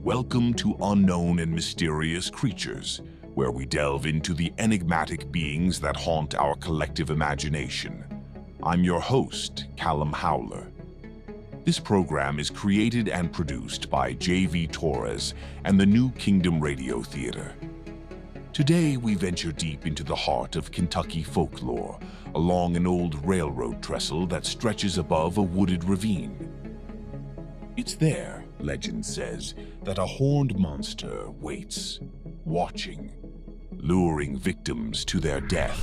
Welcome to Unknown and Mysterious Creatures, where we delve into the enigmatic beings that haunt our collective imagination. I'm your host, Callum Howler. This program is created and produced by J.V. Torres and the New Kingdom Radio Theater. Today, we venture deep into the heart of Kentucky folklore, along an old railroad trestle that stretches above a wooded ravine. It's there, legend says, that a horned monster waits, watching, luring victims to their death.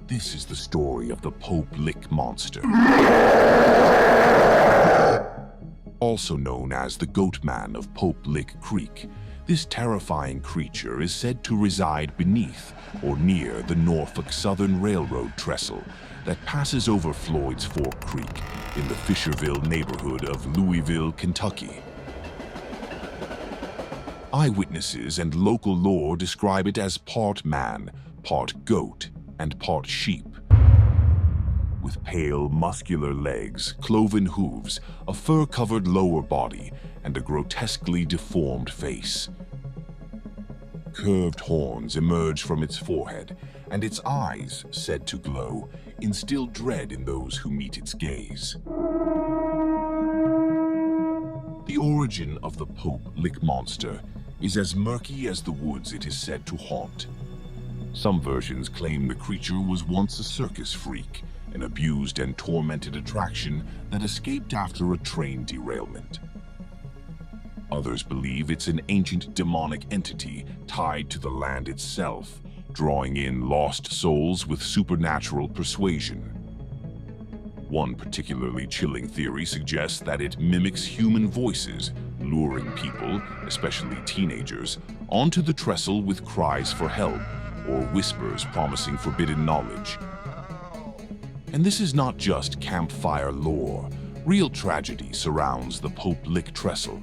This is the story of the Pope Lick Monster, also known as the Goat Man of Pope Lick Creek. This terrifying creature is said to reside beneath or near the Norfolk Southern Railroad trestle that passes over Floyd's Fork Creek in the Fisherville neighborhood of Louisville, Kentucky. Eyewitnesses and local lore describe it as part man, part goat, and part sheep. With pale, muscular legs, cloven hooves, a fur-covered lower body, and a grotesquely deformed face. Curved horns emerge from its forehead, and its eyes, said to glow, instill dread in those who meet its gaze. The origin of the Pope Lick Monster is as murky as the woods it is said to haunt. Some versions claim the creature was once a circus freak, an abused and tormented attraction that escaped after a train derailment. Others believe it's an ancient demonic entity tied to the land itself, drawing in lost souls with supernatural persuasion. One particularly chilling theory suggests that it mimics human voices, luring people, especially teenagers, onto the trestle with cries for help or whispers promising forbidden knowledge. And this is not just campfire lore. Real tragedy surrounds the Pope Lick trestle.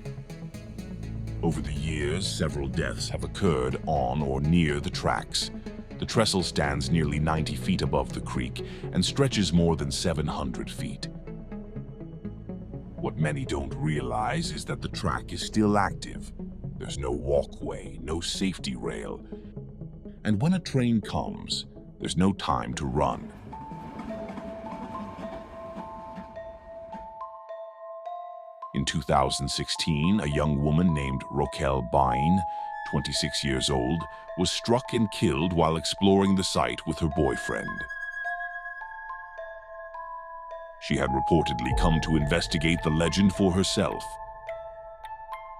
Over the years, several deaths have occurred on or near the tracks. The trestle stands nearly 90 feet above the creek and stretches more than 700 feet. What many don't realize is that the track is still active. There's no walkway, no safety rail. And when a train comes, there's no time to run. In 2016, a young woman named Rochelle Bain, 26 years old, was struck and killed while exploring the site with her boyfriend. She had reportedly come to investigate the legend for herself.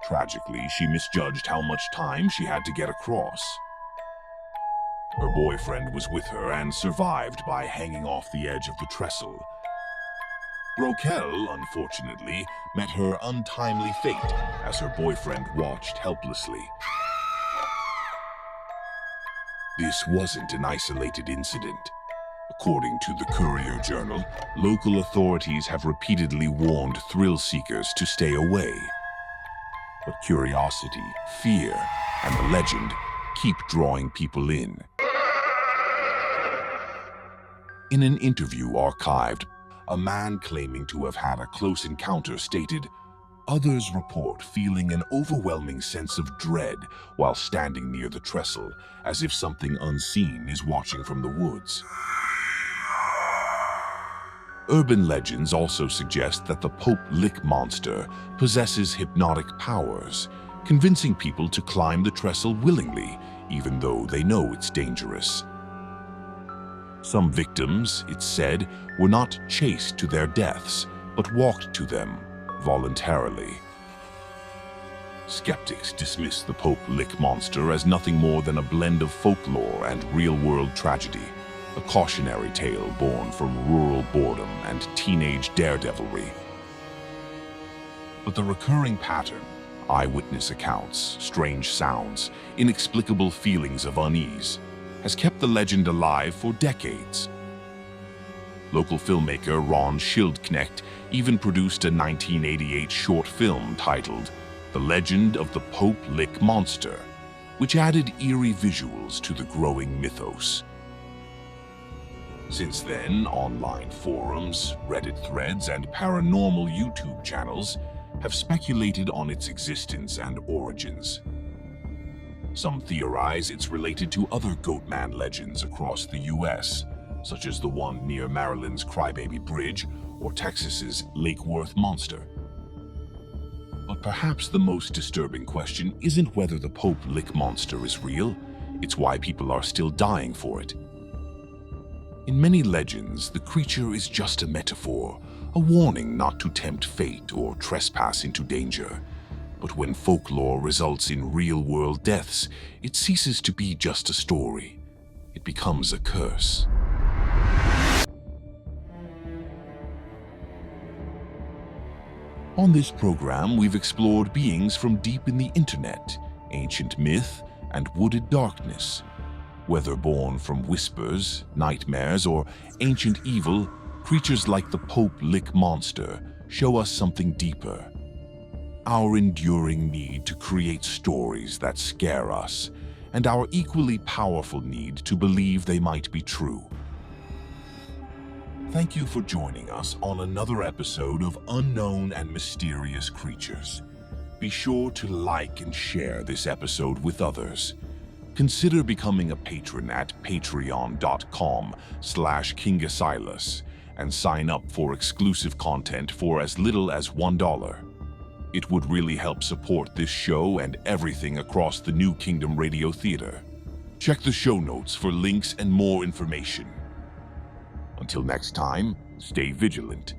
Tragically, she misjudged how much time she had to get across. Her boyfriend was with her and survived by hanging off the edge of the trestle. Rochelle, unfortunately, met her untimely fate as her boyfriend watched helplessly. This wasn't an isolated incident. According to the Courier-Journal, local authorities have repeatedly warned thrill seekers to stay away. But curiosity, fear, and the legend keep drawing people in. In an interview archived, a man claiming to have had a close encounter stated, "Others report feeling an overwhelming sense of dread while standing near the trestle, as if something unseen is watching from the woods." Urban legends also suggest that the Pope Lick Monster possesses hypnotic powers, convincing people to climb the trestle willingly, even though they know it's dangerous. Some victims, it's said, were not chased to their deaths, but walked to them voluntarily. Skeptics dismiss the Pope Lick Monster as nothing more than a blend of folklore and real-world tragedy, a cautionary tale born from rural boredom and teenage daredevilry. But the recurring pattern, eyewitness accounts, strange sounds, inexplicable feelings of unease, has kept the legend alive for decades. Local filmmaker Ron Schildknecht even produced a 1988 short film titled The Legend of the Pope Lick Monster, which added eerie visuals to the growing mythos. Since then, online forums, Reddit threads, and paranormal YouTube channels have speculated on its existence and origins. Some theorize it's related to other Goatman legends across the US, such as the one near Maryland's Crybaby Bridge or Texas's Lake Worth Monster. But perhaps the most disturbing question isn't whether the Pope Lick Monster is real, it's why people are still dying for it. In many legends, the creature is just a metaphor, a warning not to tempt fate or trespass into danger. But when folklore results in real-world deaths, it ceases to be just a story. It becomes a curse. On this program, we've explored beings from deep in the internet, ancient myth, and wooded darkness. Whether born from whispers, nightmares, or ancient evil, creatures like the Pope Lick Monster show us something deeper. Our enduring need to create stories that scare us, and our equally powerful need to believe they might be true. Thank you for joining us on another episode of Unknown and Mysterious Creatures. Be sure to like and share this episode with others. Consider becoming a patron at patreon.com/KingAsilas and sign up for exclusive content for as little as $1. It would really help support this show and everything across the New Kingdom Radio Theater. Check the show notes for links and more information. Until next time, stay vigilant.